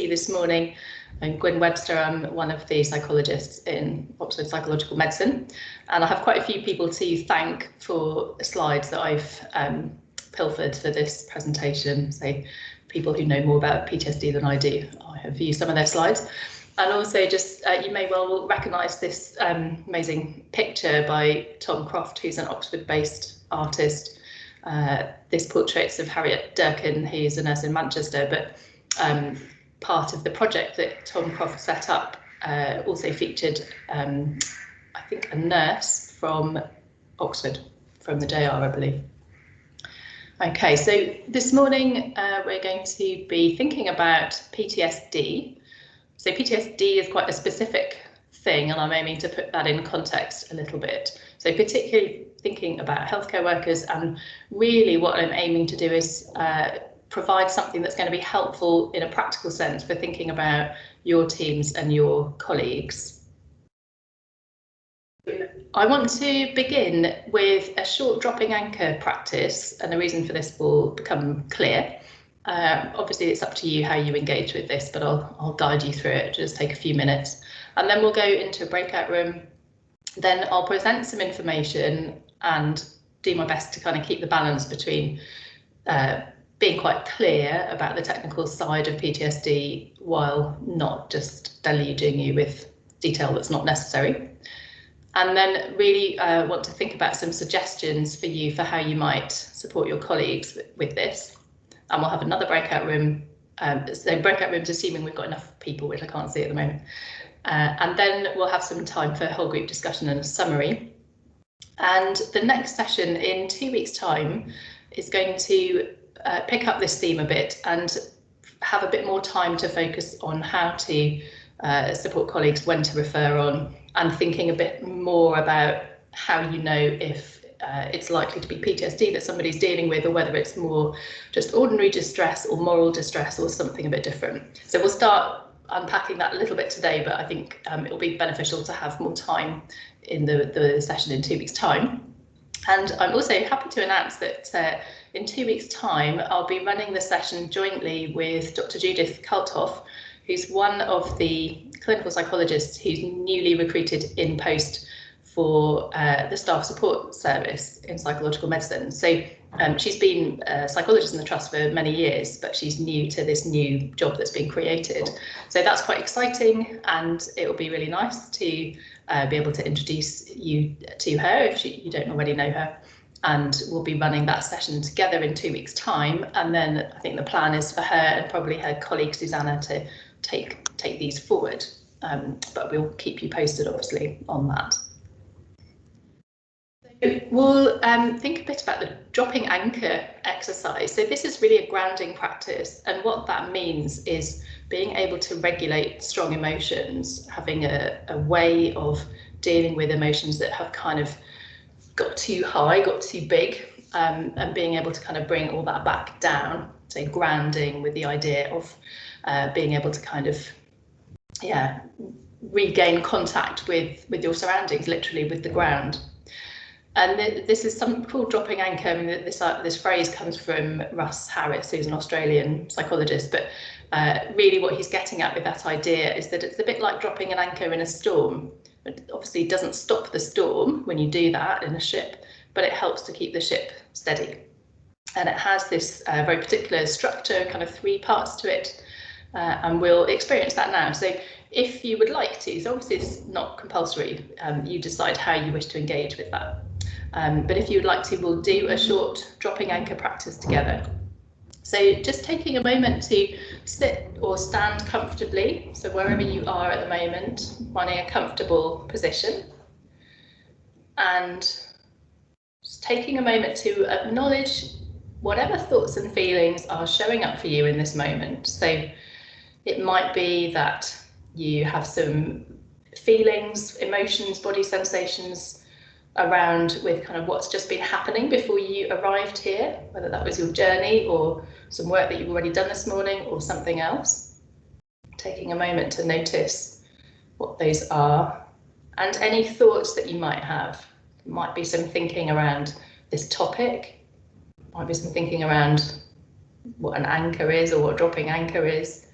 you this morning. I'm Gwyn Webster. I'm one of the psychologists in Oxford Psychological Medicine, and I have quite a few people to thank for slides that I've pilfered for this presentation. So people who know more about PTSD than I do, I have used some of their slides. And also just, you may well recognise this amazing picture by Tom Croft, who's an Oxford-based artist. This portraits of Harriet Durkin, who's a nurse in Manchester, but part of the project that Tom Croft set up also featured, I think, a nurse from Oxford, from the JR, I believe. Okay, so this morning we're going to be thinking about PTSD. So PTSD is quite a specific thing, and I'm aiming to put that in context a little bit. So particularly thinking about healthcare workers, and really what I'm aiming to do is provide something that's going to be helpful in a practical sense for thinking about your teams and your colleagues. I want to begin with a short dropping anchor practice, and the reason for this will become clear. Obviously, it's up to you how you engage with this, but I'll guide you through it. Just take a few minutes, and then we'll go into a breakout room. Then I'll present some information and do my best to kind of keep the balance between being quite clear about the technical side of PTSD while not just deluging you with detail that's not necessary. And then really want to think about some suggestions for you for how you might support your colleagues with this. And we'll have another breakout room. So breakout rooms, assuming we've got enough people, which I can't see at the moment. And then we'll have some time for whole group discussion and a summary. And the next session in 2 weeks' time is going to pick up this theme a bit and have a bit more time to focus on how to support colleagues, when to refer on, and thinking a bit more about how you know if it's likely to be PTSD that somebody's dealing with, or whether it's more just ordinary distress or moral distress or something a bit different. So we'll start unpacking that a little bit today, but I think it'll be beneficial to have more time in the session in 2 weeks' time. And I'm also happy to announce that in 2 weeks' time, I'll be running the session jointly with Dr. Judith Kalthoff, who's one of the clinical psychologists who's newly recruited in post for the staff support service in psychological medicine. So she's been a psychologist in the trust for many years, but she's new to this new job that's been created. So that's quite exciting, and it will be really nice to be able to introduce you to her if you don't already know her. And we'll be running that session together in 2 weeks' time. And then I think the plan is for her and probably her colleague Susanna to take these forward. But we'll keep you posted, obviously, on that. We'll think a bit about the dropping anchor exercise. So this is really a grounding practice, and what that means is being able to regulate strong emotions, having a way of dealing with emotions that have kind of got too high, got too big, and being able to kind of bring all that back down. So grounding with the idea of being able to kind of, regain contact with your surroundings, literally with the ground. And this is something called dropping anchor. I mean, this phrase comes from Russ Harris, who's an Australian psychologist, but really what he's getting at with that idea is that it's a bit like dropping an anchor in a storm. It obviously doesn't stop the storm when you do that in a ship, but it helps to keep the ship steady. And it has this very particular structure, kind of 3 parts to it, and we'll experience that now. So if you would like to, so obviously it's not compulsory, you decide how you wish to engage with that. But if you would like to, we'll do a short dropping anchor practice together. So just taking a moment to sit or stand comfortably. So wherever you are at the moment, finding a comfortable position. And just taking a moment to acknowledge whatever thoughts and feelings are showing up for you in this moment. So it might be that you have some feelings, emotions, body sensations around with kind of what's just been happening before you arrived here, whether that was your journey or some work that you've already done this morning or something else. Taking a moment to notice what those are, and any thoughts that you might have. It might be some thinking around this topic, might be some thinking around what an anchor is or what dropping anchor is,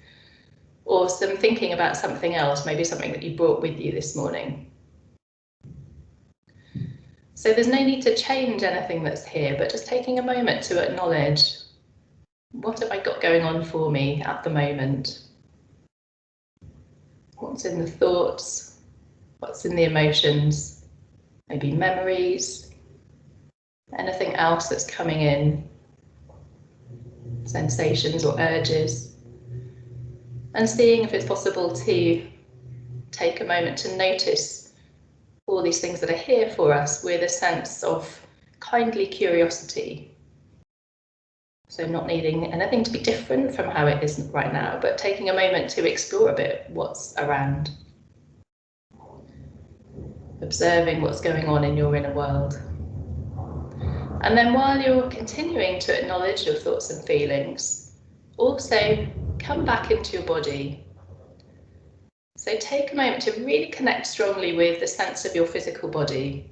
or some thinking about something else, maybe something that you brought with you this morning. So there's no need to change anything that's here, but just taking a moment to acknowledge, what have I got going on for me at the moment? What's in the thoughts? What's in the emotions? Maybe memories, anything else that's coming in, sensations or urges. And seeing if it's possible to take a moment to notice all these things that are here for us with a sense of kindly curiosity. So not needing anything to be different from how it is right now, but taking a moment to explore a bit what's around. Observing what's going on in your inner world. And then while you're continuing to acknowledge your thoughts and feelings, also come back into your body. So take a moment to really connect strongly with the sense of your physical body.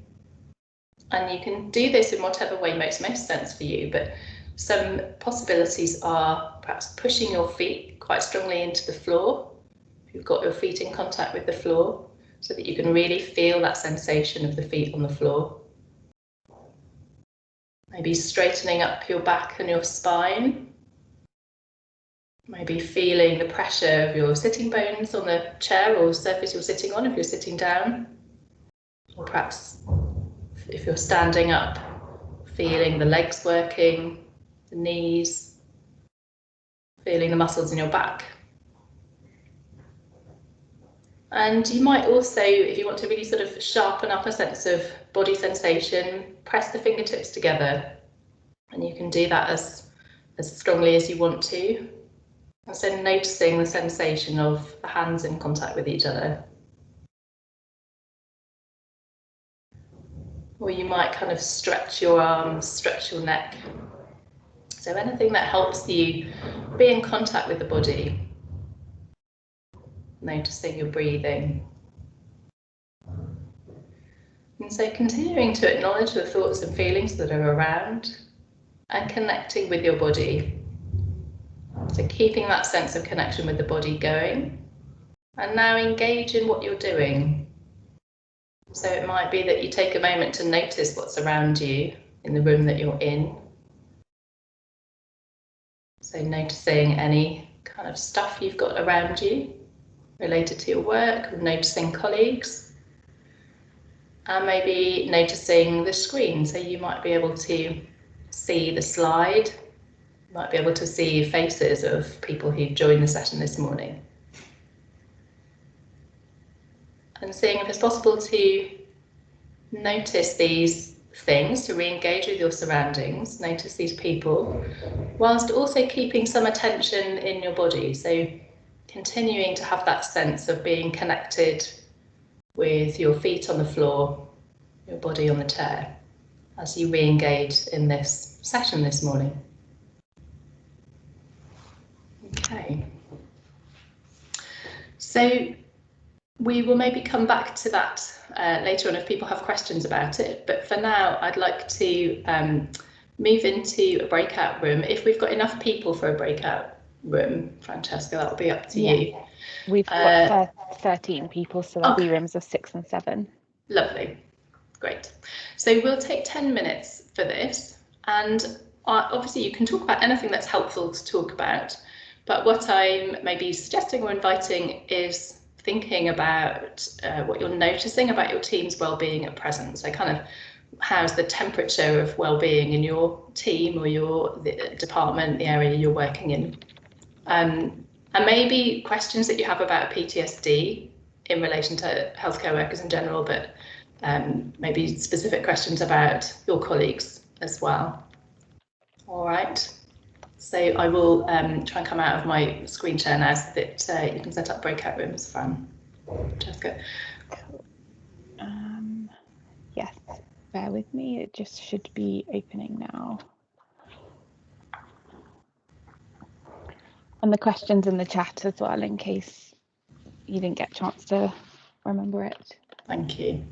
And you can do this in whatever way makes most sense for you, but some possibilities are perhaps pushing your feet quite strongly into the floor. You've got your feet in contact with the floor so that you can really feel that sensation of the feet on the floor. Maybe straightening up your back and your spine. Maybe feeling the pressure of your sitting bones on the chair or surface you're sitting on if you're sitting down. Or perhaps if you're standing up, feeling the legs working, the knees, feeling the muscles in your back. And you might also, if you want to really sort of sharpen up a sense of body sensation, press the fingertips together. And you can do that as strongly as you want to. And so noticing the sensation of the hands in contact with each other. Or you might kind of stretch your arms, stretch your neck. So anything that helps you be in contact with the body. Noticing your breathing. And so continuing to acknowledge the thoughts and feelings that are around and connecting with your body. So keeping that sense of connection with the body going, and now engage in what you're doing. So it might be that you take a moment to notice what's around you in the room that you're in. So noticing any kind of stuff you've got around you related to your work, or noticing colleagues. And maybe noticing the screen, so you might be able to see the slide. Might be able to see faces of people who joined the session this morning. And seeing if it's possible to notice these things, to re-engage with your surroundings, notice these people, whilst also keeping some attention in your body. So continuing to have that sense of being connected with your feet on the floor, your body on the chair, as you re-engage in this session this morning. Okay, so we will maybe come back to that later on if people have questions about it, but for now I'd like to move into a breakout room. If we've got enough people for a breakout room, Francesca, that'll be up to you. We've got 13 people, so there'll be rooms of 6 and 7. Lovely, great. So we'll take 10 minutes for this, and obviously you can talk about anything that's helpful to talk about. But what I'm maybe suggesting or inviting is thinking about what you're noticing about your team's well-being at present. So kind of how's the temperature of well-being in your team or the department, the area you're working in. And maybe questions that you have about PTSD in relation to healthcare workers in general, but maybe specific questions about your colleagues as well. All right. So I will try and come out of my screen share now so that you can set up breakout rooms from Jessica. Cool. Yes, bear with me. It just should be opening now. And the questions in the chat as well, in case you didn't get a chance to remember it. Thank you.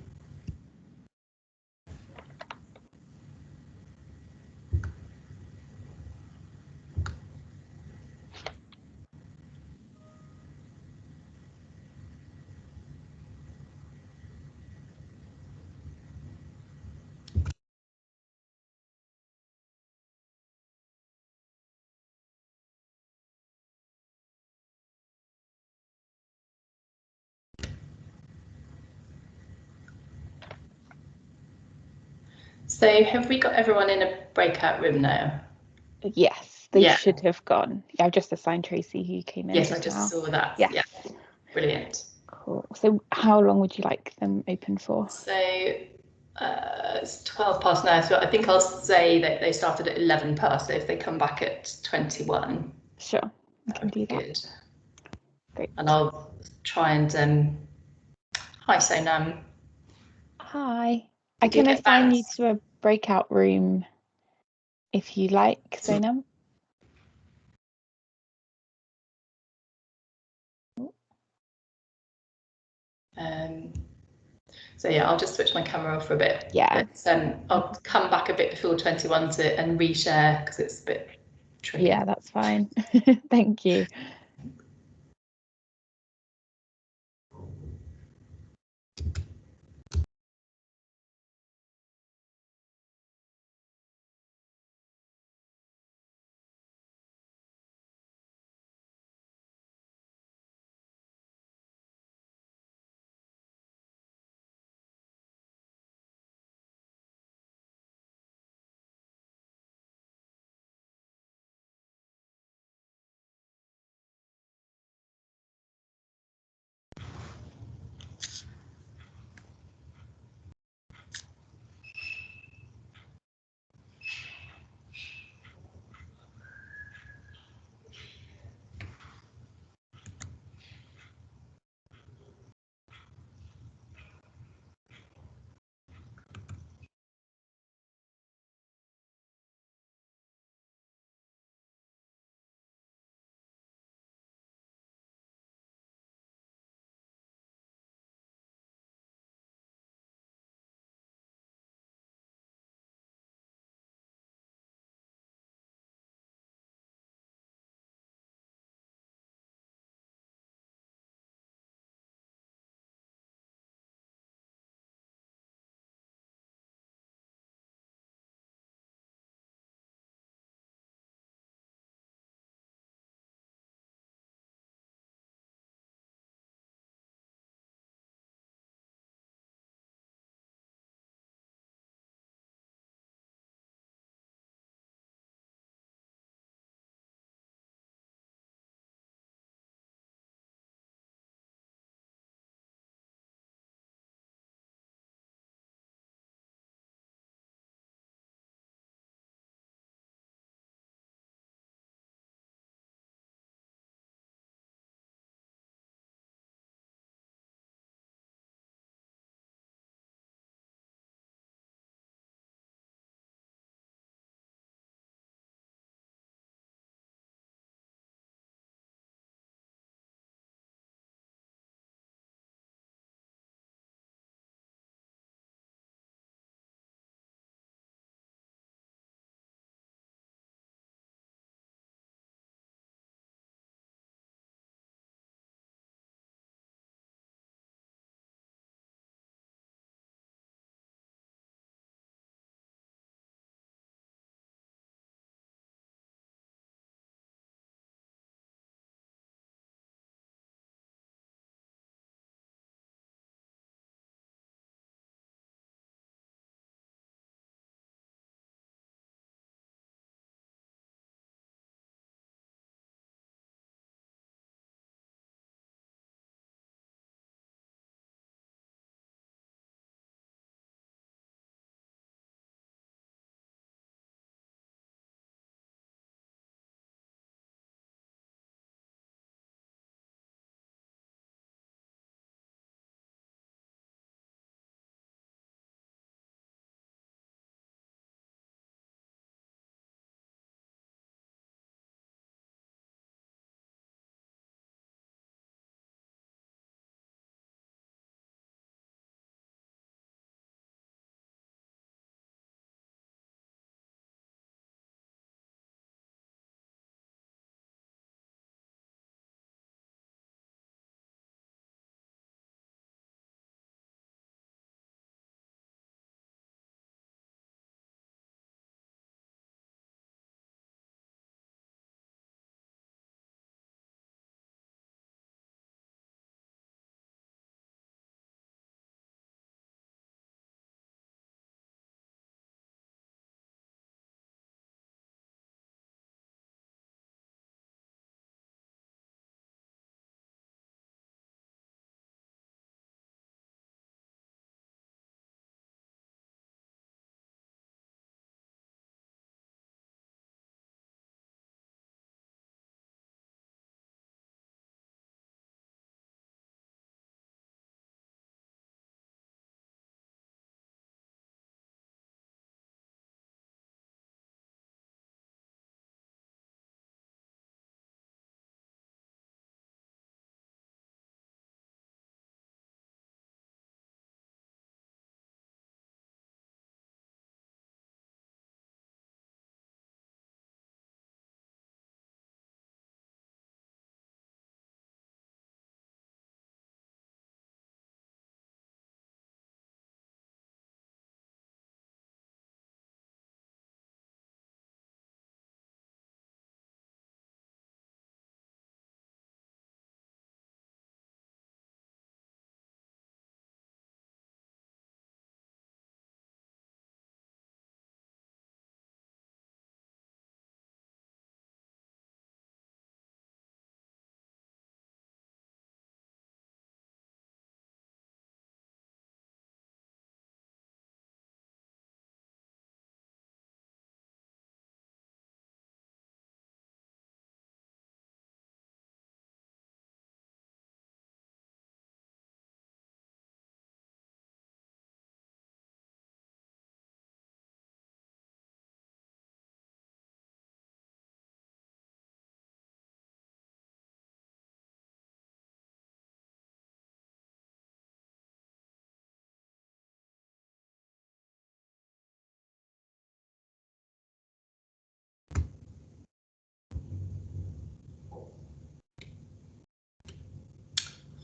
So have we got everyone in a breakout room now? Yes, they should have gone. I've just assigned Tracy, who came in. Yes, I just saw that. Yes. Yeah, brilliant. Cool. So how long would you like them open for? So it's 12 past now, so I think I'll say that they started at 11 past, so if they come back at 21. Sure, we can do that. Good. Great. And I'll try and hi Sonam. Hi. I can assign you to a breakout room if you like, Sonam. So yeah, I'll just switch my camera off for a bit. Yeah. But, I'll come back a bit before 21 and reshare because it's a bit tricky. Yeah, that's fine. Thank you.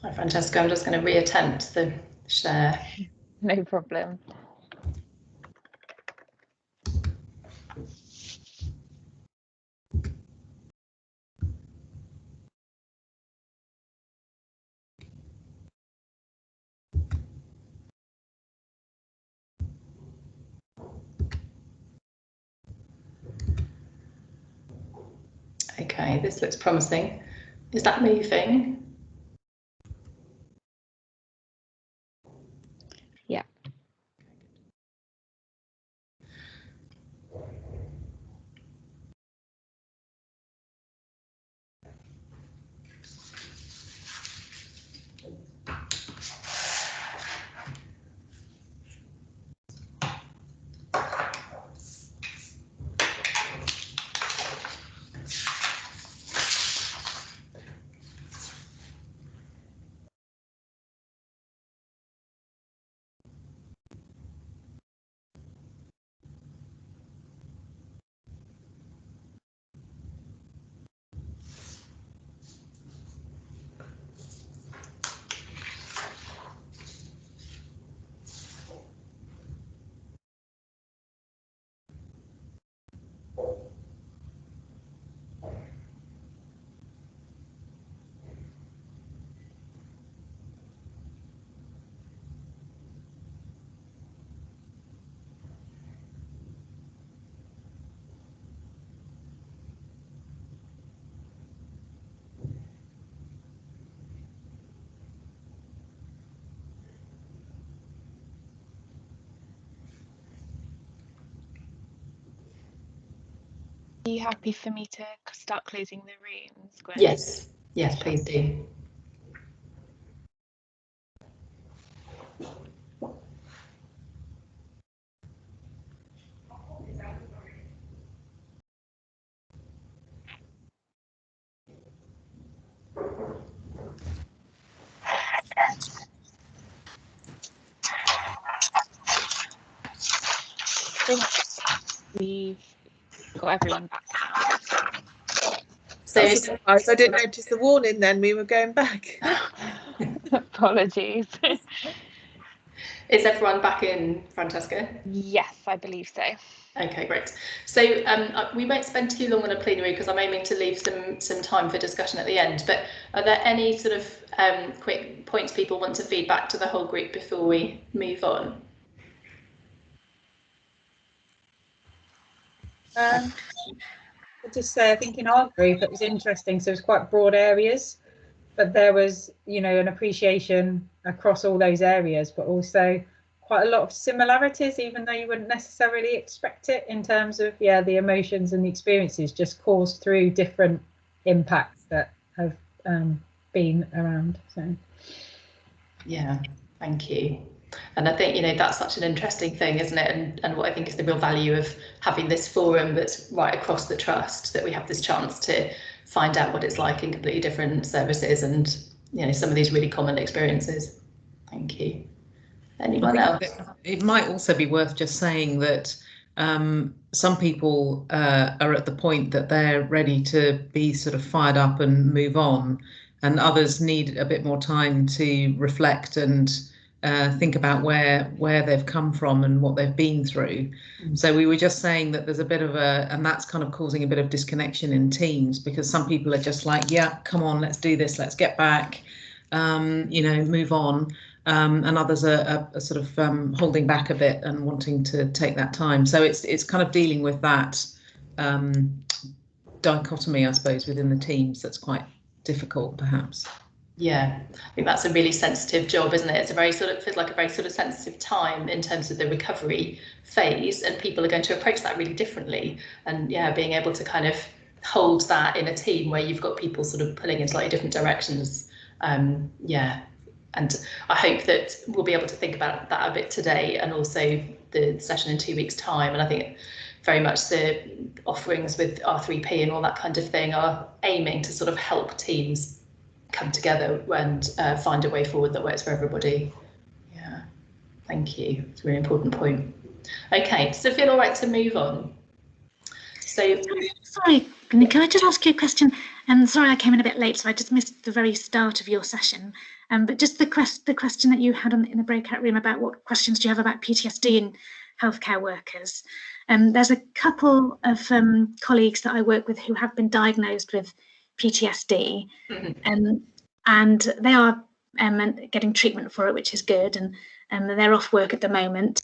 Hi, Francesca. I'm just going to reattempt the share. No problem. Okay, this looks promising. Is that moving? Yeah. Are you happy for me to start closing the rooms, Gwen? Yes, yes, please do. I think we've got everyone back now. So that's a surprise. I didn't notice the warning then we were going back. Apologies. Is everyone back in, Francesca? Yes, I believe so. Okay, great. So we won't spend too long on a plenary because I'm aiming to leave some time for discussion at the end. But are there any sort of quick points people want to feed back to the whole group before we move on? I'll just say, I think in our group it was interesting. So it was quite broad areas, but there was, you know, an appreciation across all those areas, but also quite a lot of similarities, even though you wouldn't necessarily expect it, in terms of, yeah, the emotions and the experiences just caused through different impacts that have been around. So yeah, thank you. And I think, you know, that's such an interesting thing, isn't it? And what I think is the real value of having this forum that's right across the trust, that we have this chance to find out what it's like in completely different services and, you know, some of these really common experiences. Thank you. Anyone else? It might also be worth just saying that some people are at the point that they're ready to be sort of fired up and move on, and others need a bit more time to reflect and think about where they've come from and what they've been through. So we were just saying that there's a bit of and that's kind of causing a bit of disconnection in teams, because some people are just like, yeah, come on, let's do this, let's get back, you know, move on. And others are sort of holding back a bit and wanting to take that time. So it's kind of dealing with that dichotomy, I suppose, within the teams that's quite difficult, perhaps. Yeah, I think that's a really sensitive job, isn't it? It's a very sort of, feels like a very sort of sensitive time in terms of the recovery phase, and people are going to approach that really differently. And yeah, being able to kind of hold that in a team where you've got people sort of pulling in slightly different directions. Yeah, and I hope that we'll be able to think about that a bit today, and also the session in 2 weeks' time. And I think very much the offerings with R3P and all that kind of thing are aiming to sort of help teams come together and find a way forward that works for everybody. Yeah, thank you. It's a really important point. Okay, so feel all right to move on. So, sorry, can I just ask you a question? And sorry I came in a bit late, so I just missed the very start of your session. But just the question that you had in the breakout room about what questions do you have about PTSD in healthcare workers. There's a couple of colleagues that I work with who have been diagnosed with PTSD, and they are getting treatment for it, which is good, and they're off work at the moment.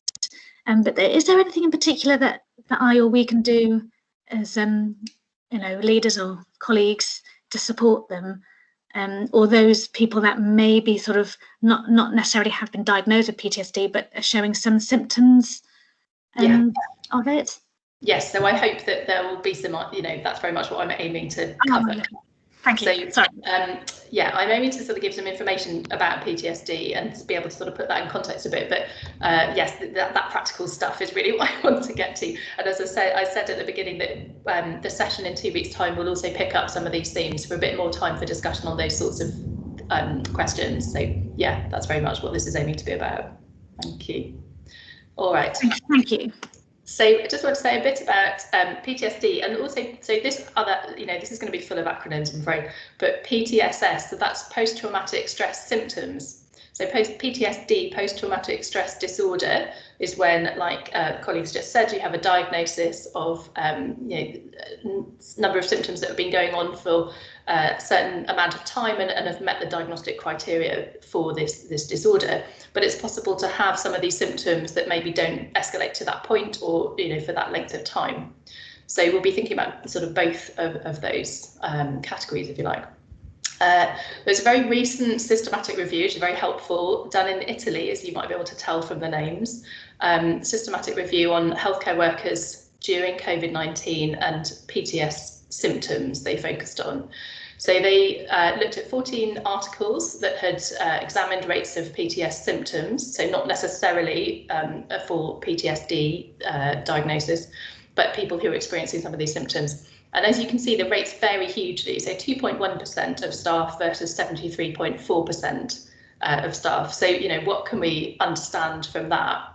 But is there anything in particular that I or we can do as leaders or colleagues to support them, or those people that maybe sort of not necessarily have been diagnosed with PTSD but are showing some symptoms of it? Yes, so I hope that there will be some, that's very much what I'm aiming to cover. Thank you. So, I'm aiming to sort of give some information about PTSD and to be able to sort of put that in context a bit. But yes, that practical stuff is really what I want to get to. And as I said at the beginning that the session in 2 weeks' time will also pick up some of these themes for a bit more time for discussion on those sorts of questions. So yeah, that's very much what this is aiming to be about. Thank you. All right. Thank you. So I just want to say a bit about PTSD, and also, so this other, this is going to be full of acronyms, I'm afraid, but PTSS, so that's post-traumatic stress symptoms. So PTSD, post-traumatic stress disorder, is when, like colleagues just said, you have a diagnosis of number of symptoms that have been going on for a certain amount of time and have met the diagnostic criteria for this disorder. But it's possible to have some of these symptoms that maybe don't escalate to that point or for that length of time. So we'll be thinking about sort of both of those categories, if you like. There's a very recent systematic review, which is very helpful, done in Italy, as you might be able to tell from the names. Systematic review on healthcare workers during COVID-19 and PTS symptoms they focused on. So they looked at 14 articles that had examined rates of PTS symptoms, so not necessarily a full PTSD diagnosis, but people who are experiencing some of these symptoms. And as you can see, the rates vary hugely. So 2.1% of staff versus 73.4% of staff. So, what can we understand from that?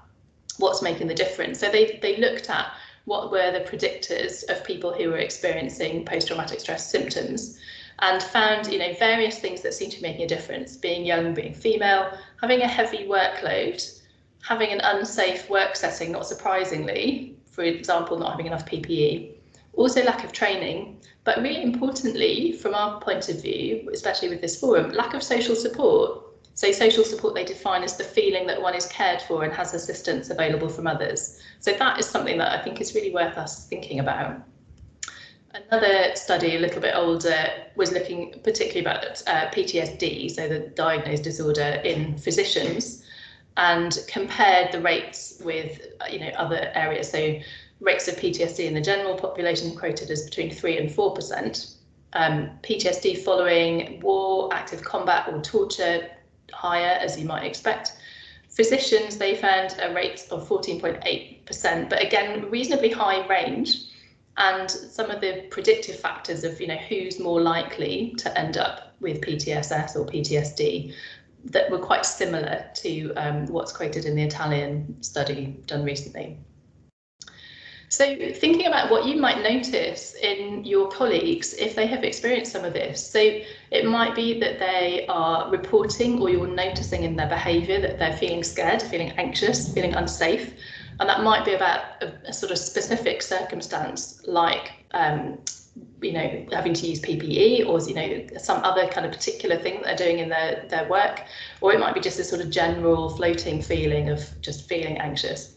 What's making the difference? So they looked at what were the predictors of people who were experiencing post-traumatic stress symptoms, and found various things that seem to be making a difference: being young, being female, having a heavy workload, having an unsafe work setting, not surprisingly, for example, not having enough PPE, also lack of training, but really importantly, from our point of view, especially with this forum, lack of social support. So social support they define as the feeling that one is cared for and has assistance available from others. So that is something that I think is really worth us thinking about. Another study, a little bit older, was looking particularly about PTSD, so the diagnosed disorder in physicians, and compared the rates with other areas. So rates of PTSD in the general population quoted as between 3 and 4%. PTSD following war, active combat or torture, higher, as you might expect. Physicians, they found a rate of 14.8%, but again, reasonably high range. And some of the predictive factors of who's more likely to end up with PTSS or PTSD that were quite similar to what's quoted in the Italian study done recently. So thinking about what you might notice in your colleagues if they have experienced some of this. So it might be that they are reporting, or you're noticing in their behaviour that they're feeling scared, feeling anxious, feeling unsafe. And that might be about a sort of specific circumstance, like having to use PPE, or some other kind of particular thing that they're doing in their work, or it might be just a sort of general floating feeling of just feeling anxious.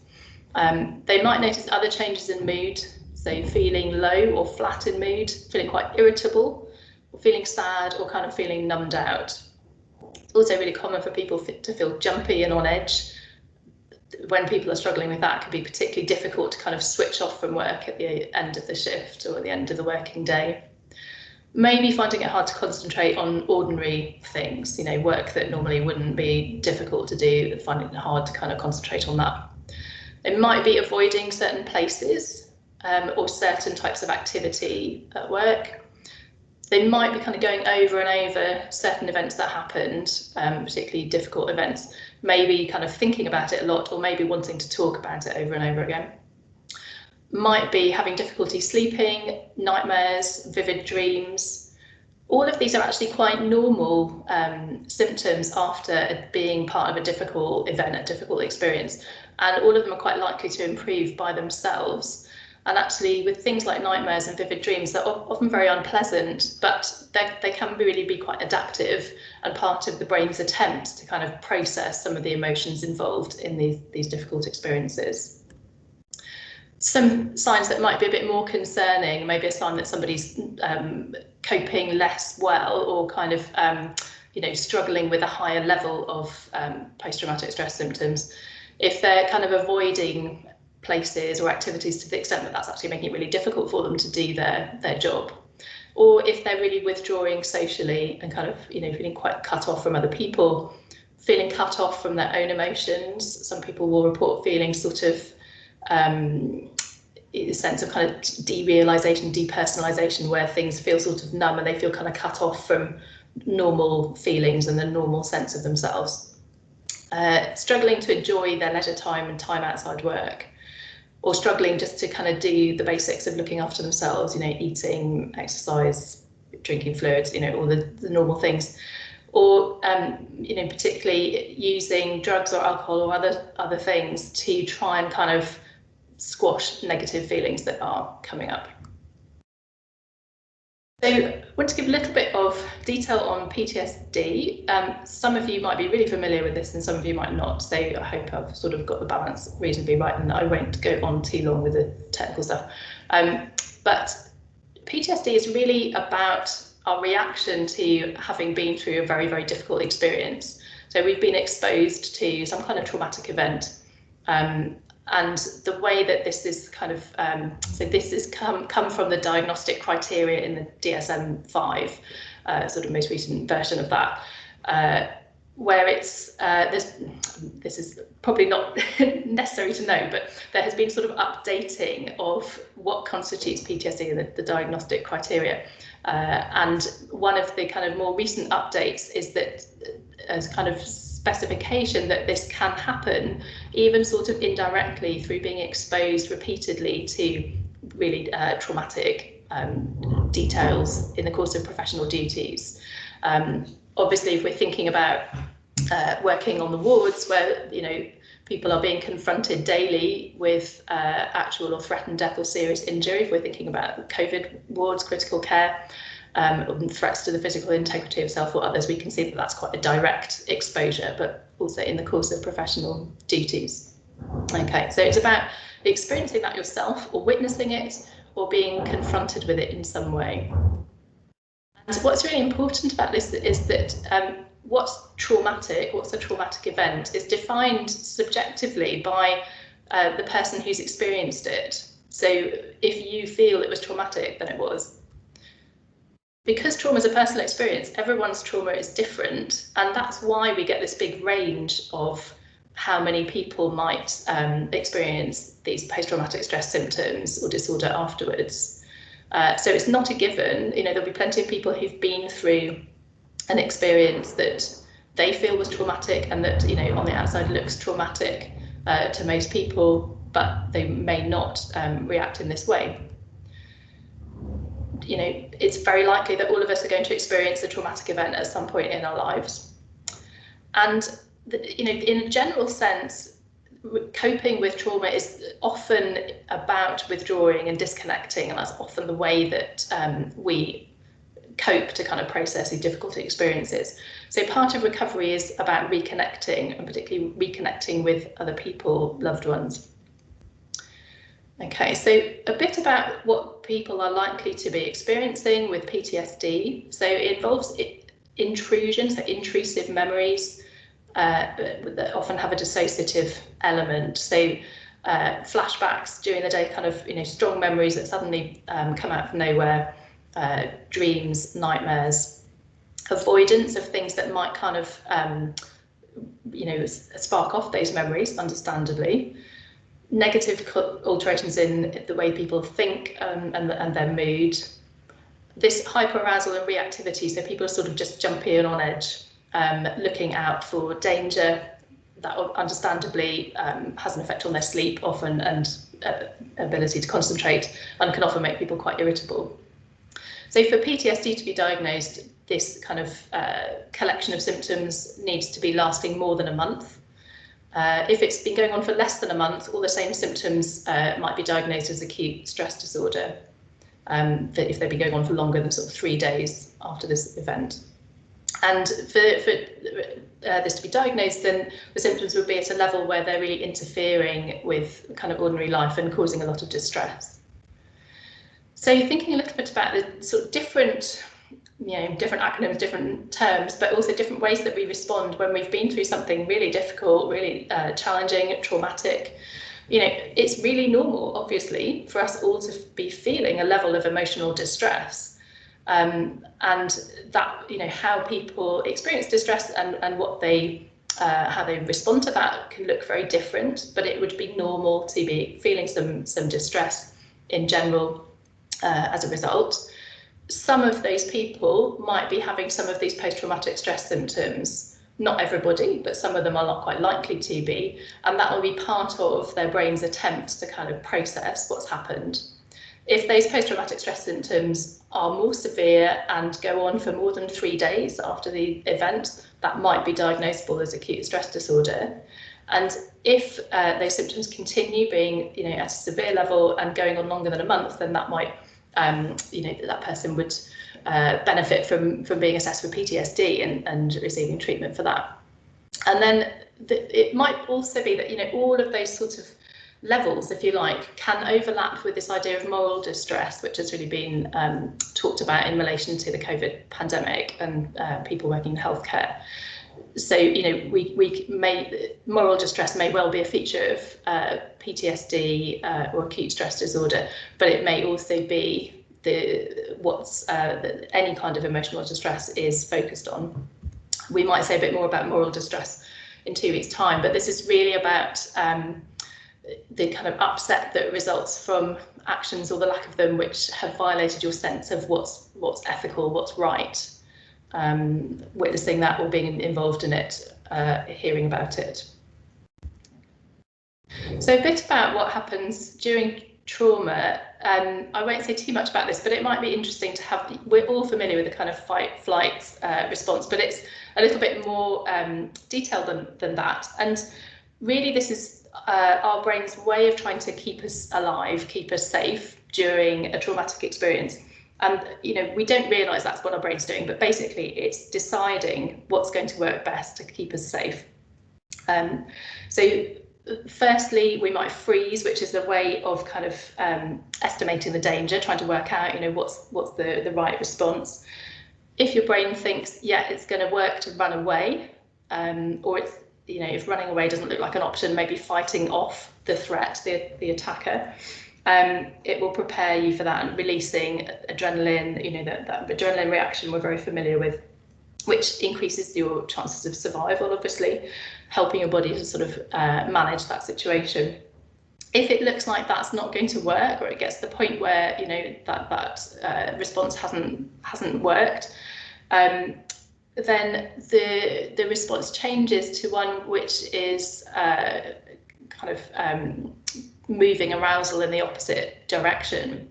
They might notice other changes in mood, so feeling low or flat in mood, feeling quite irritable, or feeling sad, or kind of feeling numbed out. It's also really common for people to feel jumpy and on edge. When people are struggling with that, it can be particularly difficult to kind of switch off from work at the end of the shift or at the end of the working day. Maybe finding it hard to concentrate on ordinary things, work that normally wouldn't be difficult to do, finding it hard to kind of concentrate on that. It might be avoiding certain places or certain types of activity at work. They might be kind of going over and over certain events that happened, particularly difficult events, maybe kind of thinking about it a lot, or maybe wanting to talk about it over and over again. Might be having difficulty sleeping, nightmares, vivid dreams, All of these are actually quite normal symptoms after being part of a difficult event, a difficult experience, and all of them are quite likely to improve by themselves. And actually, with things like nightmares and vivid dreams, they're often very unpleasant, but they can really be quite adaptive and part of the brain's attempt to kind of process some of the emotions involved in these difficult experiences. Some signs that might be a bit more concerning, maybe a sign that somebody's coping less well, or kind of struggling with a higher level of post-traumatic stress symptoms. If they're kind of avoiding places or activities to the extent that that's actually making it really difficult for them to do their job, or if they're really withdrawing socially and kind of feeling quite cut off from other people, feeling cut off from their own emotions. Some people will report feeling sort of a sense of kind of derealization, depersonalization, where things feel sort of numb and they feel kind of cut off from normal feelings and the normal sense of themselves. Struggling to enjoy their leisure time and time outside work, or struggling just to kind of do the basics of looking after themselves, eating, exercise, drinking fluids, all the normal things, or particularly using drugs or alcohol or other things to try and kind of squash negative feelings that are coming up. So I want to give a little bit of detail on PTSD. Some of you might be really familiar with this and some of you might not, so I hope I've sort of got the balance reasonably right and I won't go on too long with the technical stuff. But PTSD is really about our reaction to having been through a very, very difficult experience. So we've been exposed to some kind of traumatic event. And the way that this is kind of, so this has come from the diagnostic criteria in the DSM-5, sort of most recent version of that, where it's, this is probably not necessary to know, but there has been sort of updating of what constitutes PTSD in the diagnostic criteria. And one of the kind of more recent updates is that as kind of specification that this can happen even sort of indirectly through being exposed repeatedly to really traumatic details in the course of professional duties. Obviously, if we're thinking about working on the wards where people are being confronted daily with actual or threatened death or serious injury, if we're thinking about COVID wards, critical care, threats to the physical integrity of self or others, we can see that that's quite a direct exposure, but also in the course of professional duties. Okay, so it's about experiencing that yourself or witnessing it or being confronted with it in some way. And what's really important about this is that what's traumatic, what's a traumatic event, is defined subjectively by the person who's experienced it. So if you feel it was traumatic, then it was. Because trauma is a personal experience, everyone's trauma is different, and that's why we get this big range of how many people might experience these post-traumatic stress symptoms or disorder afterwards. So it's not a given. There'll be plenty of people who've been through an experience that they feel was traumatic and that on the outside looks traumatic to most people, but they may not react in this way. It's very likely that all of us are going to experience a traumatic event at some point in our lives. And, in a general sense, coping with trauma is often about withdrawing and disconnecting, and that's often the way that we cope to kind of process these difficult experiences. So part of recovery is about reconnecting, and particularly reconnecting with other people, loved ones. Okay, so a bit about what people are likely to be experiencing with PTSD. So it involves intrusion, so intrusive memories that often have a dissociative element. So flashbacks during the day, kind of strong memories that suddenly come out from nowhere, dreams, nightmares, avoidance of things that might kind of spark off those memories, understandably. Negative alterations in the way people think and their mood. This hyperarousal and reactivity, so people are sort of just jumpy and on edge, looking out for danger. That understandably has an effect on their sleep often and ability to concentrate, and can often make people quite irritable. So for PTSD to be diagnosed, this kind of collection of symptoms needs to be lasting more than a month. If it's been going on for less than a month, all the same symptoms might be diagnosed as acute stress disorder. If they've been going on for longer than sort of 3 days after this event. And for this to be diagnosed, then the symptoms would be at a level where they're really interfering with kind of ordinary life and causing a lot of distress. So thinking a little bit about the sort of different acronyms, different terms, but also different ways that we respond when we've been through something really difficult, really challenging, traumatic. It's really normal, obviously, for us all to be feeling a level of emotional distress. And that, how people experience distress and what how they respond to that can look very different, but it would be normal to be feeling some distress in general as a result. Some of those people might be having some of these post-traumatic stress symptoms. Not everybody, but some of them are not quite likely to be, and that will be part of their brain's attempt to kind of process what's happened. If those post-traumatic stress symptoms are more severe and go on for more than 3 days after the event, that might be diagnosable as acute stress disorder. And if those symptoms continue being, at a severe level and going on longer than a month, then that might, that person would benefit from being assessed for PTSD and receiving treatment for that. And then it might also be that all of those sorts of levels, if you like, can overlap with this idea of moral distress, which has really been talked about in relation to the COVID pandemic and people working in healthcare. So moral distress may well be a feature of PTSD or acute stress disorder, but it may also be any kind of emotional distress is focused on. We might say a bit more about moral distress in 2 weeks' time, but this is really about the kind of upset that results from actions or the lack of them which have violated your sense of what's ethical, what's right. Witnessing that or being involved in it, hearing about it. So a bit about what happens during trauma. I won't say too much about this, but it might be interesting to have. We're all familiar with the kind of fight-flight response, but it's a little bit more detailed than that. And really, this is our brain's way of trying to keep us alive, keep us safe during a traumatic experience. And we don't realise that's what our brain's doing, but basically it's deciding what's going to work best to keep us safe. So firstly, we might freeze, which is a way of kind of estimating the danger, trying to work out what's the right response. If your brain thinks, yeah, it's going to work to run away, or it's if running away doesn't look like an option, maybe fighting off the threat, the attacker. It will prepare you for that and releasing adrenaline, that adrenaline reaction we're very familiar with, which increases your chances of survival, obviously, helping your body to sort of manage that situation. If it looks like that's not going to work, or it gets to the point where that response hasn't worked, then the response changes to one which is kind of moving arousal in the opposite direction,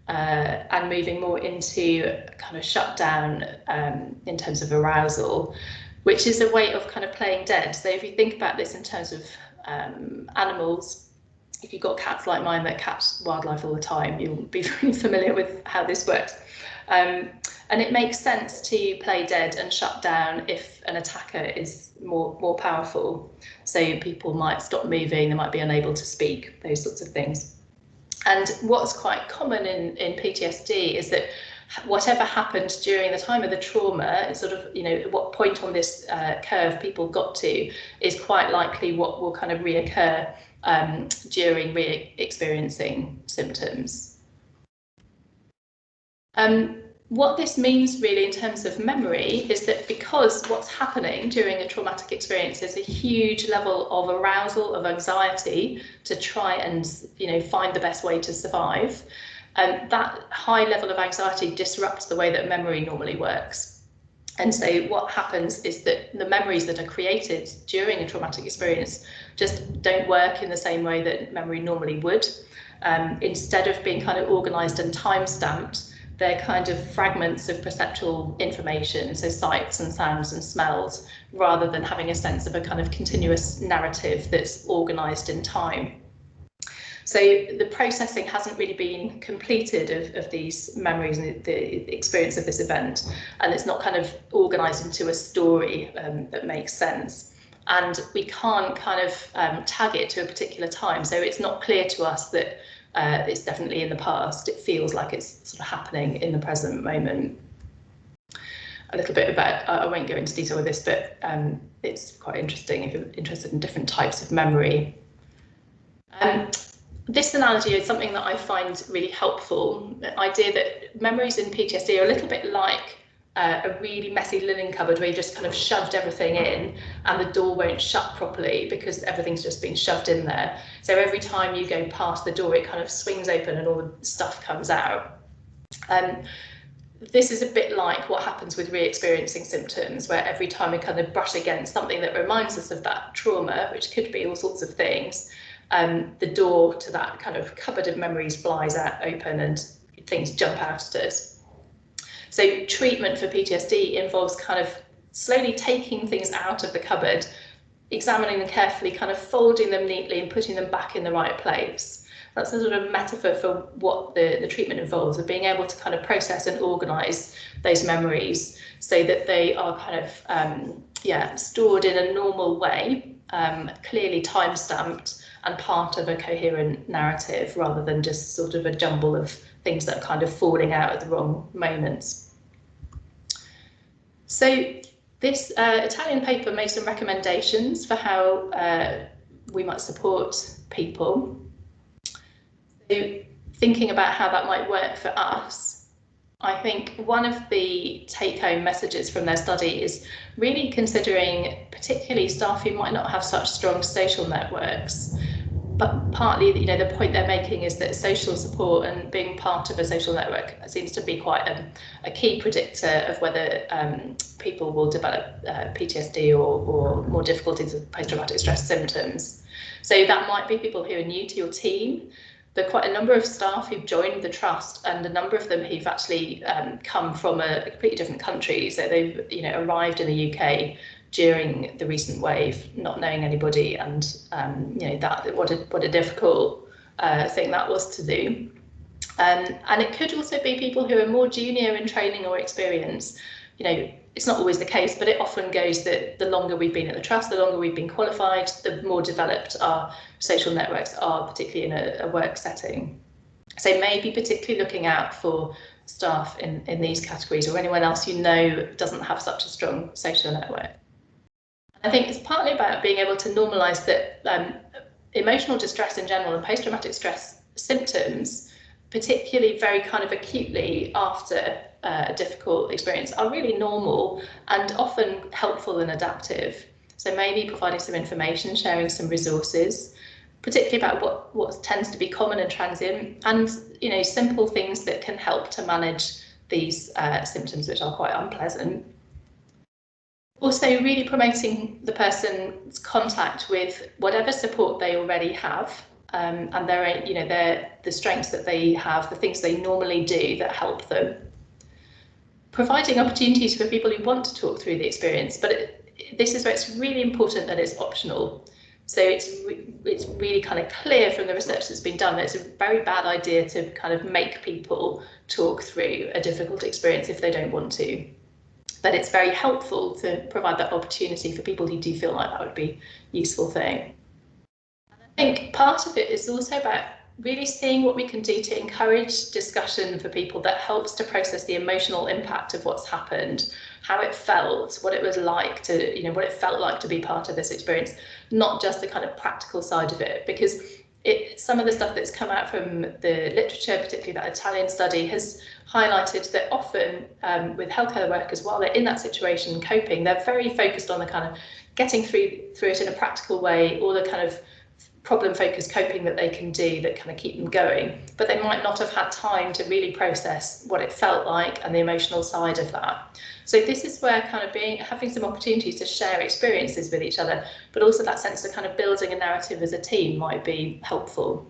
and moving more into kind of shutdown in terms of arousal, which is a way of kind of playing dead. So if you think about this in terms of animals, if you've got cats like mine that catch wildlife all the time, you'll be very familiar with how this works. And it makes sense to play dead and shut down if an attacker is more powerful. So people might stop moving, they might be unable to speak, those sorts of things. And what's quite common in PTSD is that whatever happened during the time of the trauma, sort of, what point on this curve people got to is quite likely what will kind of reoccur during re-experiencing symptoms. What this means really in terms of memory is that because what's happening during a traumatic experience is a huge level of arousal, of anxiety to try and find the best way to survive, that high level of anxiety disrupts the way that memory normally works. And so what happens is that the memories that are created during a traumatic experience just don't work in the same way that memory normally would. Instead of being kind of organised and time-stamped, they're kind of fragments of perceptual information, so sights and sounds and smells, rather than having a sense of a kind of continuous narrative that's organised in time. So the processing hasn't really been completed of these memories and the experience of this event, and it's not kind of organised into a story that makes sense. And we can't kind of tag it to a particular time, so it's not clear to us that it's definitely in the past. It feels like it's sort of happening in the present moment. A little bit about, I won't go into detail with this, but it's quite interesting if you're interested in different types of memory. This analogy is something that I find really helpful. The idea that memories in PTSD are a little bit like a really messy linen cupboard where you just kind of shoved everything in and the door won't shut properly because everything's just been shoved in there. So every time you go past the door, it kind of swings open and all the stuff comes out. This is a bit like what happens with re-experiencing symptoms, where every time we kind of brush against something that reminds us of that trauma, which could be all sorts of things, the door to that kind of cupboard of memories flies out open and things jump out at us. So treatment for PTSD involves kind of slowly taking things out of the cupboard, examining them carefully, kind of folding them neatly and putting them back in the right place. That's a sort of metaphor for what the treatment involves, of being able to kind of process and organise those memories so that they are kind of stored in a normal way, clearly time-stamped and part of a coherent narrative, rather than just sort of a jumble of things that are kind of falling out at the wrong moments. So this Italian paper made some recommendations for how we might support people. So thinking about how that might work for us, I think one of the take-home messages from their study is really considering particularly staff who might not have such strong social networks. But partly, the point they're making is that social support and being part of a social network seems to be quite a key predictor of whether people will develop PTSD or more difficulties with post-traumatic stress symptoms. So that might be people who are new to your team. There are quite a number of staff who've joined the trust, and a number of them who've actually come from a completely different country. So they've arrived in the UK during the recent wave, not knowing anybody, and that what a difficult thing that was to do. And it could also be people who are more junior in training or experience. It's not always the case, but it often goes that the longer we've been at the trust, the longer we've been qualified, the more developed our social networks are, particularly in a work setting. So maybe particularly looking out for staff in these categories, or anyone else doesn't have such a strong social network. I think it's partly about being able to normalise that emotional distress in general and post-traumatic stress symptoms, particularly very kind of acutely after a difficult experience, are really normal and often helpful and adaptive. So maybe providing some information, sharing some resources, particularly about what tends to be common and transient, and simple things that can help to manage these symptoms, which are quite unpleasant. Also, really promoting the person's contact with whatever support they already have, and the strengths that they have, the things they normally do that help them. Providing opportunities for people who want to talk through the experience, but this is where it's really important that it's optional. So it's really kind of clear from the research that's been done that it's a very bad idea to kind of make people talk through a difficult experience if they don't want to. But it's very helpful to provide that opportunity for people who do feel like that would be a useful thing. I think part of it is also about really seeing what we can do to encourage discussion for people that helps to process the emotional impact of what's happened, how it felt, what it was like to, what it felt like to be part of this experience, not just the kind of practical side of it, because some of the stuff that's come out from the literature, particularly that Italian study, has highlighted that often with healthcare workers, while they're in that situation coping, they're very focused on the kind of getting through it in a practical way, or the kind of problem-focused coping that they can do that kind of keep them going, but they might not have had time to really process what it felt like and the emotional side of that. So this is where kind of having some opportunities to share experiences with each other, but also that sense of kind of building a narrative as a team might be helpful.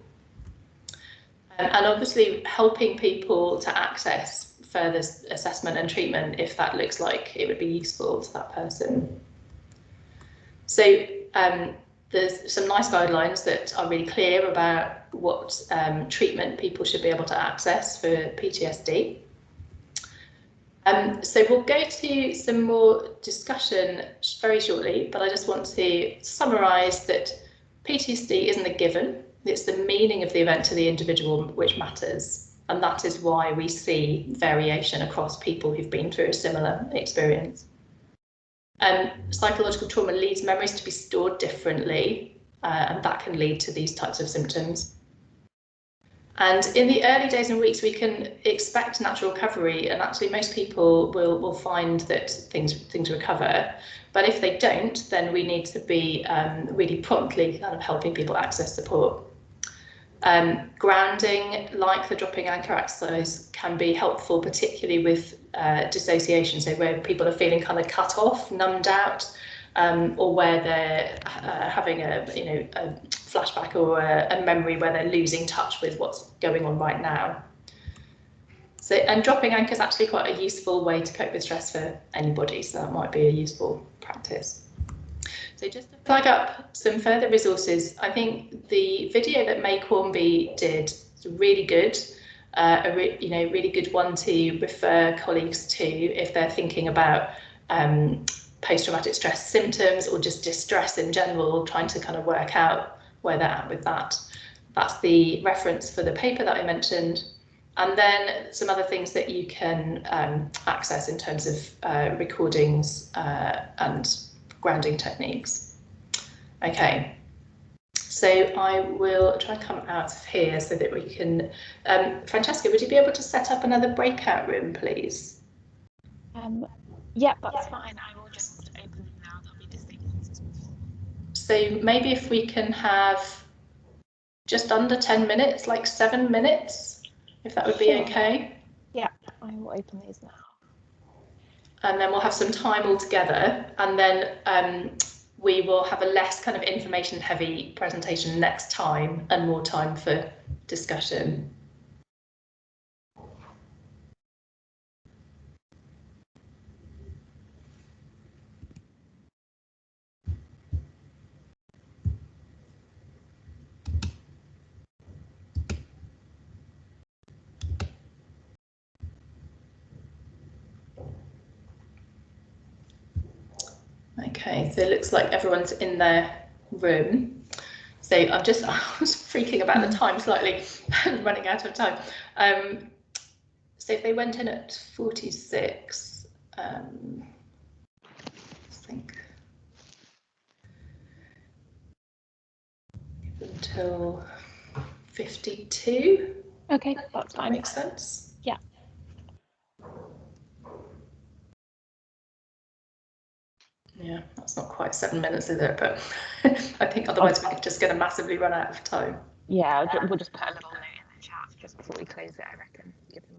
And obviously helping people to access further assessment and treatment if that looks like it would be useful to that person. So there's some nice guidelines that are really clear about what treatment people should be able to access for PTSD. So we'll go to some more discussion very shortly, but I just want to summarise that PTSD isn't a given. It's the meaning of the event to the individual which matters, and that is why we see variation across people who've been through a similar experience. Psychological trauma leads memories to be stored differently, and that can lead to these types of symptoms. And in the early days and weeks, we can expect natural recovery, and actually most people will find that things recover. But if they don't, then we need to be really promptly kind of helping people access support. Grounding, like the dropping anchor exercise, can be helpful, particularly with dissociation, so where people are feeling kind of cut off, numbed out, or where they're having a flashback or a memory where they're losing touch with what's going on right now. So, and dropping anchor is actually quite a useful way to cope with stress for anybody, so that might be a useful practice. So just to flag up some further resources, I think the video that May Cornby did is really good, really good one to refer colleagues to if they're thinking about post-traumatic stress symptoms or just distress in general, trying to kind of work out where they're at with that. That's the reference for the paper that I mentioned. And then some other things that you can access in terms of recordings and grounding techniques. Okay, so I will try and come out of here so that we can, Francesca, would you be able to set up another breakout room, please? Yeah, that's fine. I will just open them now. There'll be the same ones as before. So maybe if we can have just under 10 minutes, like 7 minutes, if that would be okay. Yeah, I will open these now. And then we'll have some time all together, and then we will have a less kind of information heavy presentation next time and more time for discussion. Okay, so it looks like everyone's in their room. So I was freaking about the time slightly, running out of time. So if they went in at 46, I think until 52. Okay, that's fine. Makes sense. Yeah. Yeah, that's not quite 7 minutes, is it? But I think otherwise we're just going to massively run out of time. Yeah, we'll just put a little note in the chat just before we close it, I reckon. Give them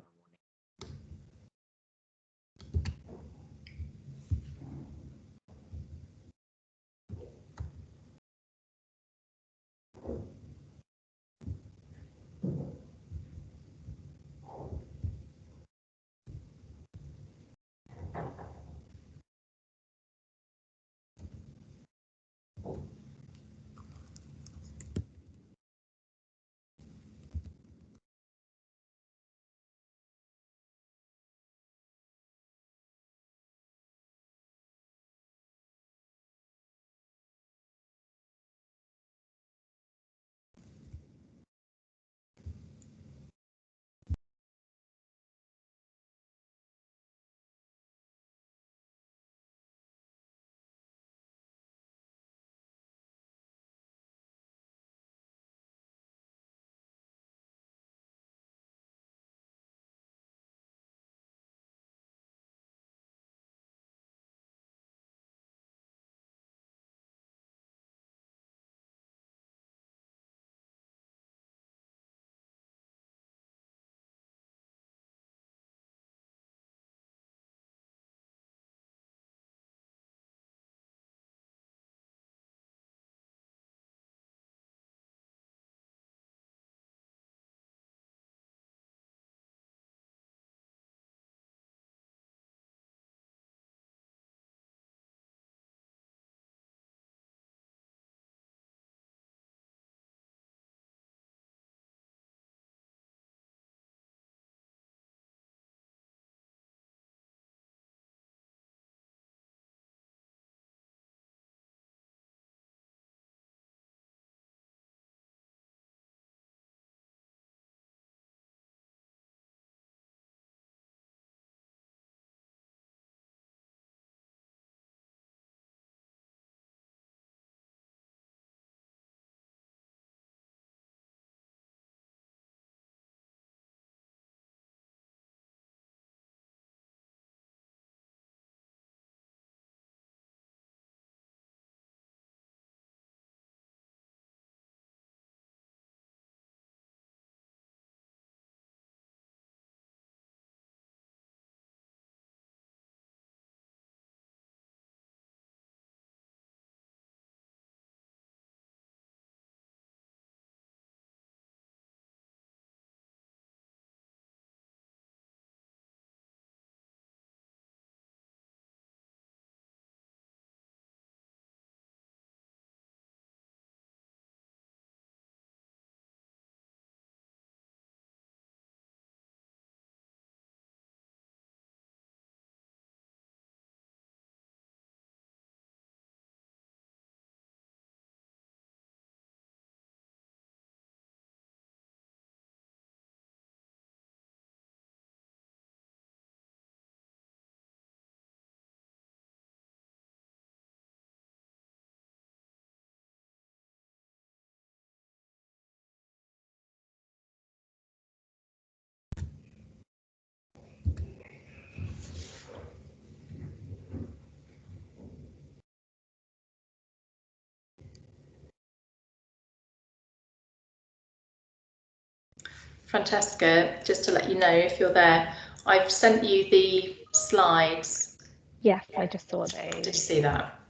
Francesca, just to let you know, if you're there, I've sent you the slides. Yes, I just saw those. Did you see that?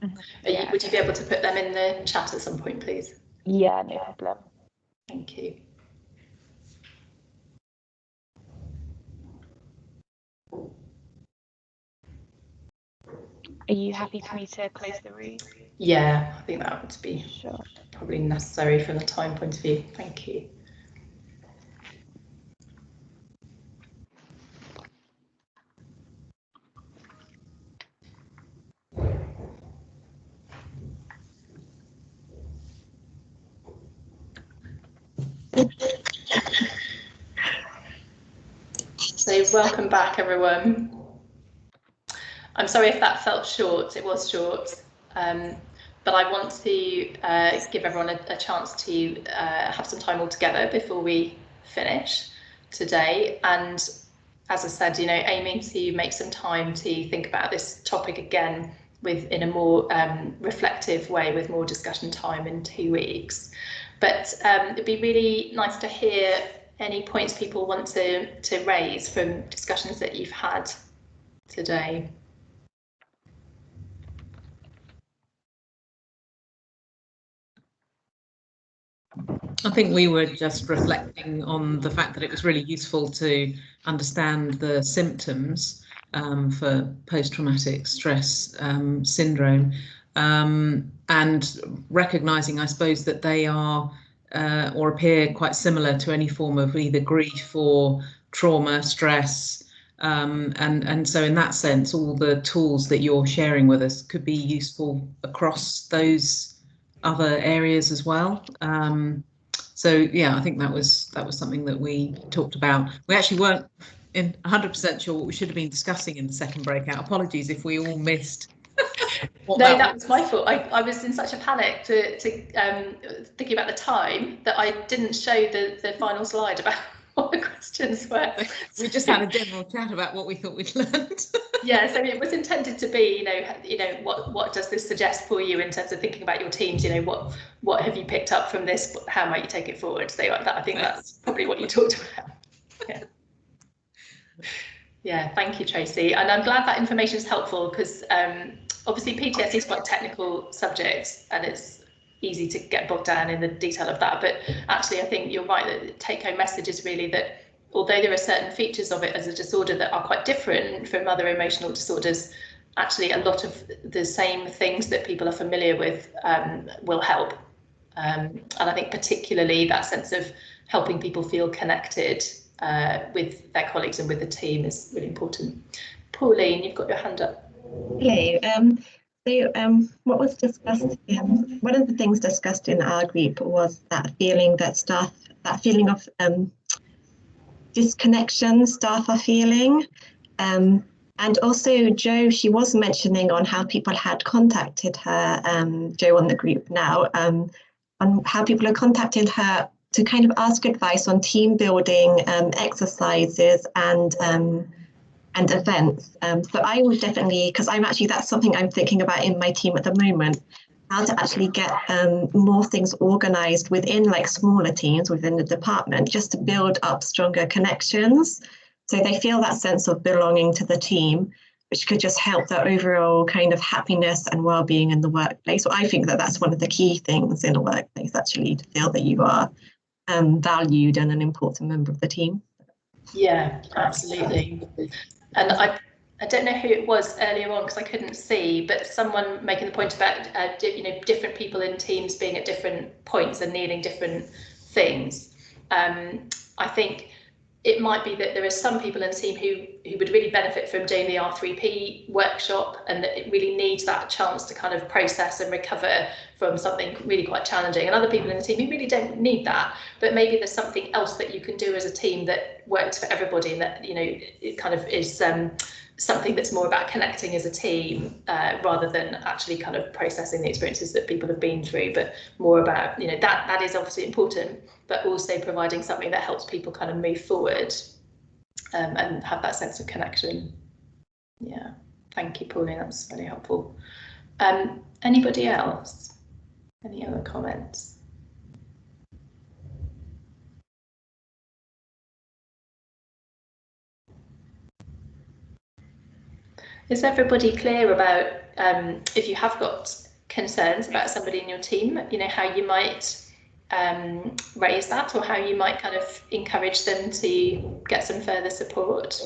Yeah. Would you be able to put them in the chat at some point, please? Yeah, no problem. Thank you. Are you happy for me to close the room? Yeah, I think that would be sure. Probably necessary from the time point of view. Thank you. So welcome back, everyone. I'm sorry if that felt short. It was short, but I want to give everyone a chance to have some time all together before we finish today. And as I said, aiming to make some time to think about this topic again in a more reflective way, with more discussion time in 2 weeks. But it'd be really nice to hear any points people want to raise from discussions that you've had today. I think we were just reflecting on the fact that it was really useful to understand the symptoms for post-traumatic stress syndrome, and recognising, I suppose, that they are or appear quite similar to any form of either grief or trauma, stress, and so in that sense, all the tools that you're sharing with us could be useful across those other areas as well. So yeah, I think that was something that we talked about. We actually weren't 100% sure what we should have been discussing in the second breakout. Apologies if we all missed. No, that was my fault. I was in such a panic to thinking about the time that I didn't show the final slide about what the questions were. We just had a general chat about what we thought we'd learned. Yeah, so it was intended to be, what does this suggest for you in terms of thinking about your teams? What have you picked up from this? How might you take it forward? So I think that's probably what you talked about. Yeah. Yeah, thank you, Tracy. And I'm glad that information is helpful, because obviously PTSD is quite a technical subject and it's easy to get bogged down in the detail of that. But actually, I think you're right, that the take-home message is really that although there are certain features of it as a disorder that are quite different from other emotional disorders, actually a lot of the same things that people are familiar with will help. And I think particularly that sense of helping people feel connected with their colleagues and with the team is really important. Pauline, you've got your hand up. Hello. What was discussed one of the things discussed in our group was that feeling of disconnection staff are feeling. And also Jo, she was mentioning on how people had contacted her, Jo on the group now, on how people have contacted her to kind of ask advice on team building exercises and events. So I would definitely, because that's something I'm thinking about in my team at the moment, how to actually get more things organized within like smaller teams within the department, just to build up stronger connections. So they feel that sense of belonging to the team, which could just help their overall kind of happiness and well-being in the workplace. So I think that that's one of the key things in a workplace, actually, to feel that you are valued and an important member of the team. Yeah, absolutely. And I don't know who it was earlier on because I couldn't see, but someone making the point about different people in teams being at different points and needing different things. I think it might be that there are some people in the team who would really benefit from doing the R3P workshop, and that it really needs that chance to kind of process and recover from something really quite challenging. And other people in the team who really don't need that, but maybe there's something else that you can do as a team that works for everybody, and that it kind of is something that's more about connecting as a team rather than actually kind of processing the experiences that people have been through, but more about that is obviously important, but also providing something that helps people kind of move forward and have that sense of connection. Yeah, thank you, Pauline, that's really helpful. Anybody else? Any other comments? Is everybody clear about if you have got concerns about somebody in your team, you know, how you might raise that, or how you might kind of encourage them to get some further support?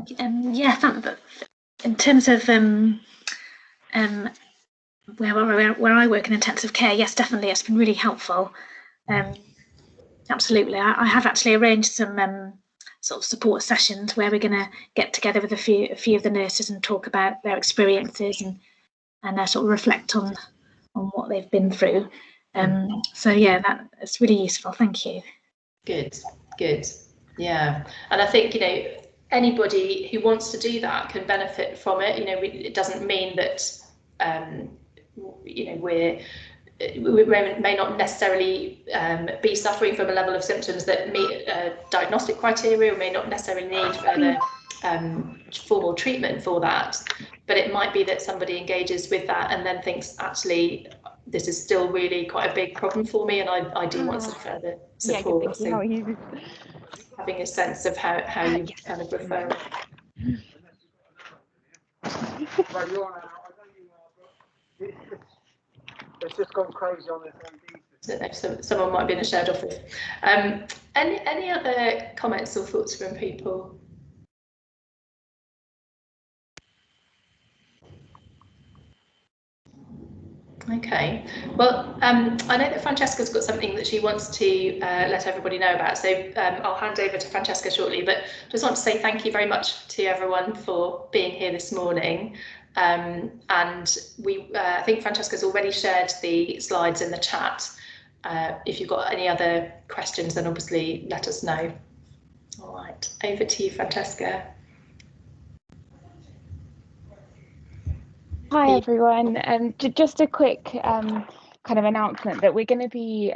Yeah, in terms of where I work in intensive care, yes, definitely, it's been really helpful. Absolutely, I have actually arranged some sort of support sessions where we're going to get together with a few of the nurses and talk about their experiences and sort of reflect on what they've been through. So yeah, that's really useful. Thank you. Good. Yeah, and I think, you know, anybody who wants to do that can benefit from it. You know, it doesn't mean that you know, we may not necessarily be suffering from a level of symptoms that meet diagnostic criteria, or may not necessarily need further formal treatment for that. But it might be that somebody engages with that and then thinks, actually, this is still really quite a big problem for me, and I do want some further support. Yeah, good, thank you. How are you? Having a sense of how you kind of refer it. It's just gone crazy on this. So someone might be in a shared office. Any other comments or thoughts from people? Okay, well, I know that Francesca's got something that she wants to let everybody know about, so I'll hand over to Francesca shortly, but just want to say thank you very much to everyone for being here this morning. And I think Francesca's already shared the slides in the chat. If you've got any other questions, then obviously let us know. All right, over to you, Francesca. Hi everyone, just a quick kind of announcement that we're going to be,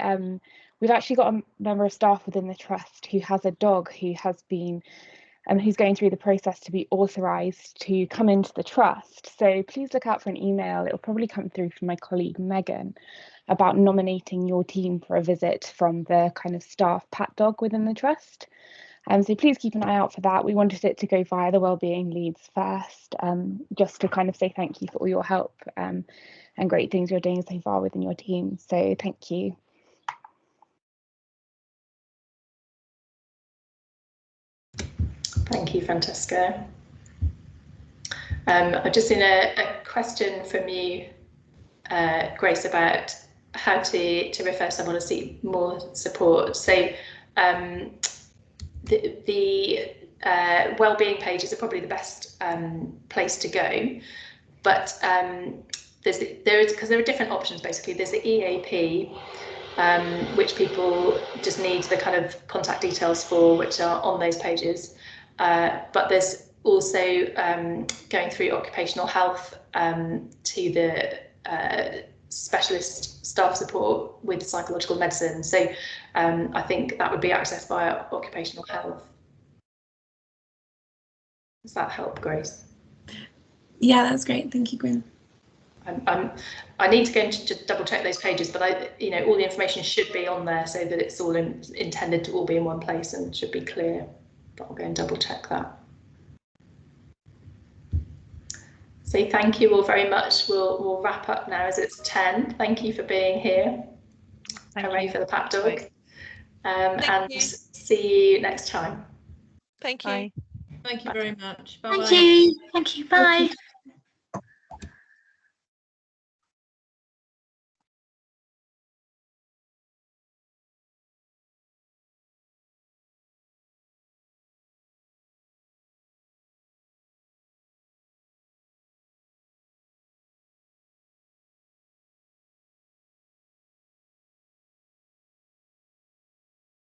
we've actually got a member of staff within the trust who has a dog who has been, who's going through the process to be authorised to come into the trust. So please look out for an email. It'll probably come through from my colleague Megan about nominating your team for a visit from the kind of staff pat dog within the trust. So please keep an eye out for that. We wanted it to go via the Wellbeing leads first, just to kind of say thank you for all your help and great things you're doing so far within your team. So thank you. Thank you, Francesca. I've just seen a question from you, Grace, about how to refer someone to seek more support. So the Wellbeing pages are probably the best place to go, but because there are different options. Basically, there's the EAP, which people just need the kind of contact details for, which are on those pages. But there's also going through occupational health to the specialist staff support with psychological medicine. So I think that would be accessed via occupational health. Does that help, Grace? Yeah, that's great. Thank you, Gwyn. I need to go and just double check those pages, but all the information should be on there so that it's all intended to all be in one place and should be clear. But I'll go and double check that. So thank you all very much. We'll wrap up now as it's 10. Thank you for being here. Hooray for the pat dog. And see you next time. Thank you. Bye. Thank you very much. Bye. Thank you. Thank you. Bye.